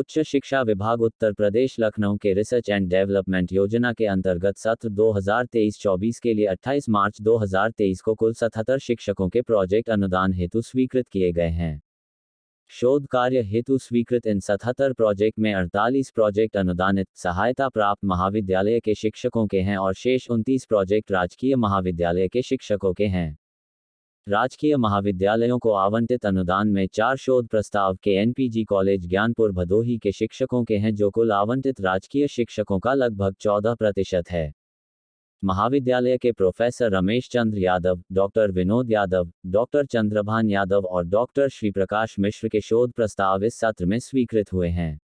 उच्च शिक्षा विभाग उत्तर प्रदेश लखनऊ के रिसर्च एंड डेवलपमेंट योजना के अंतर्गत सत्र 2023-24 के लिए 28 मार्च 2023 को कुल 77 शिक्षकों के प्रोजेक्ट अनुदान हेतु स्वीकृत किए गए हैं। शोध कार्य हेतु स्वीकृत इन 77 प्रोजेक्ट में 48 प्रोजेक्ट अनुदानित सहायता प्राप्त महाविद्यालय के शिक्षकों के हैं और शेष 29 प्रोजेक्ट राजकीय महाविद्यालय के शिक्षकों के हैं। राजकीय महाविद्यालयों को आवंटित अनुदान में 4 शोध प्रस्ताव के एनपीजी कॉलेज ज्ञानपुर भदोही के शिक्षकों के हैं, जो कुल आवंटित राजकीय शिक्षकों का लगभग 14% है। महाविद्यालय के professor Ramesh Chandra Yadav, doctor Vinod Yadav, doctor Chandrabhan Yadav और डॉक्टर श्रीप्रकाश मिश्र के शोध प्रस्ताव इस सत्र में स्वीकृत हुए हैं।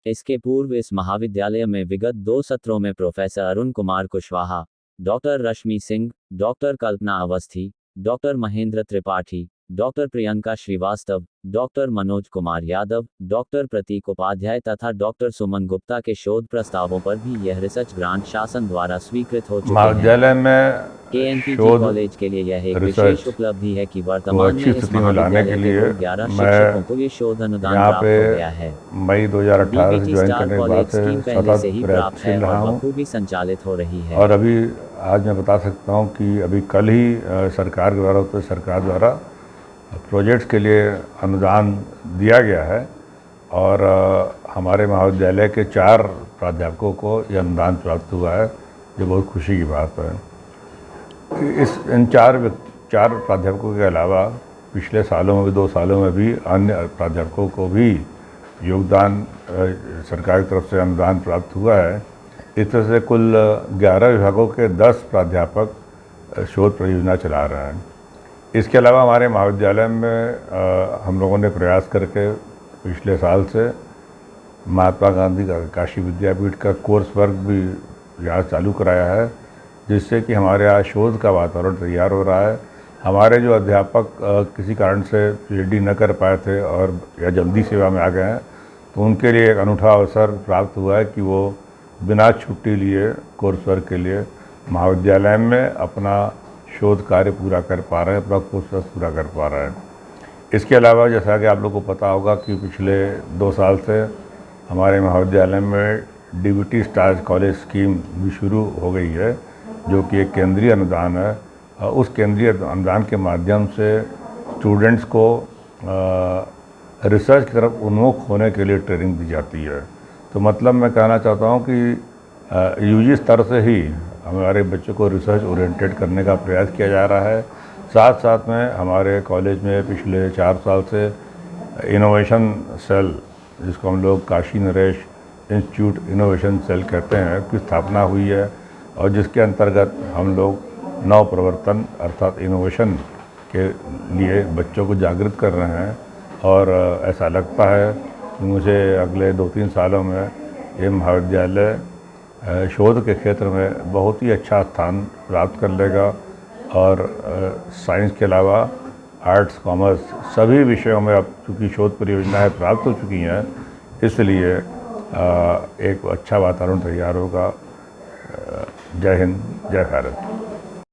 इसके पूर्व इस महाविद्यालय में विगत 2 सत्रों में professor Arun Kumar Kushwaha, doctor Rashmi Singh, doctor Kalpana Awasthi, doctor Mahendra Tripathi, doctor Priyanka Srivastava, doctor Manoj Kumar Yadav, doctor Prateek Upadhyay तथा डॉक्टर सुमन गुप्ता के शोध प्रस्तावों पर भी यह रिसर्च ग्रांट शासन द्वारा स्वीकृत हो चुके हैं। महाविद्यालय में केएनपीजी कॉलेज के लिए यह एक विशेष उपलब्धि है कि वर्तमान में इस महाविद्यालय के 11 शिक्षकों को ये शोध अनुदान प्राप्त हो गया है। मई 2018 से ज्वाइन करने के बाद से पहले से ही प्राप्त है रहा और हूँ बखूबी संचालित हो रही है। और अभी आज मैं बता सकता हूँ कि अभी कल ही सरकार द्वारा प्रोजेक्ट्स के लिए अनुदान दिया गया है और हमारे महाविद्यालय के 4 प्राध्यापकों को यह अनुदान प्राप्त हुआ है, जो बहुत खुशी की बात है। इन 4 प्राध्यापकों के अलावा पिछले सालों में भी 2 सालों में भी अन्य प्राध्यापकों को भी योगदान सरकार की तरफ से अनुदान प्राप्त हुआ है। इस तरह से कुल 11 विभागों के 10 प्राध्यापक शोध परियोजना चला रहे हैं। इसके अलावा हमारे महाविद्यालय में हम लोगों ने प्रयास करके पिछले साल से महात्मा गांधी काशी विद्यापीठ का कोर्स वर्क भी यहाँ चालू कराया है, जिससे कि हमारे यहाँ शोध का वातावरण तैयार हो रहा है। हमारे जो अध्यापक किसी कारण से पीएचडी न कर पाए थे और या जल्दी सेवा में आ गए हैं, तो उनके लिए एक अनूठा अवसर प्राप्त हुआ है कि वो बिना छुट्टी लिए कोर्स वर्क के लिए महाविद्यालय में अपना शोध कार्य पूरा कर पा रहे हैं, अपना कोर्स पूरा कर पा रहे हैं। इसके अलावा जैसा कि आप लोग को पता होगा कि पिछले 2 साल से हमारे महाविद्यालय में डीबीटी स्टार्स कॉलेज स्कीम भी शुरू हो गई है, जो कि एक केंद्रीय अनुदान है। उस केंद्रीय अनुदान के माध्यम से स्टूडेंट्स को रिसर्च की तरफ उन्मुख होने के लिए ट्रेनिंग दी जाती है। तो मतलब मैं कहना चाहता हूँ कि यूजी स्तर से ही हमारे बच्चों को रिसर्च ओरिएंटेड करने का प्रयास किया जा रहा है। साथ साथ में हमारे कॉलेज में पिछले 4 साल से इनोवेशन सेल, जिसको हम लोग Kashi Naresh institute innovation cell कहते हैं, की स्थापना हुई है और जिसके अंतर्गत हम लोग नव प्रवर्तन अर्थात इनोवेशन के लिए बच्चों को जागृत कर रहे हैं। और ऐसा लगता है कि मुझे अगले 2-3 सालों में ये महाविद्यालय शोध के क्षेत्र में बहुत ही अच्छा स्थान प्राप्त कर लेगा और साइंस के अलावा आर्ट्स, कॉमर्स सभी विषयों में अब चूँकि शोध परियोजनाएं प्राप्त हो चुकी हैं, इसलिए एक अच्छा वातावरण तैयार होगा। जय हिंद, जय भारत।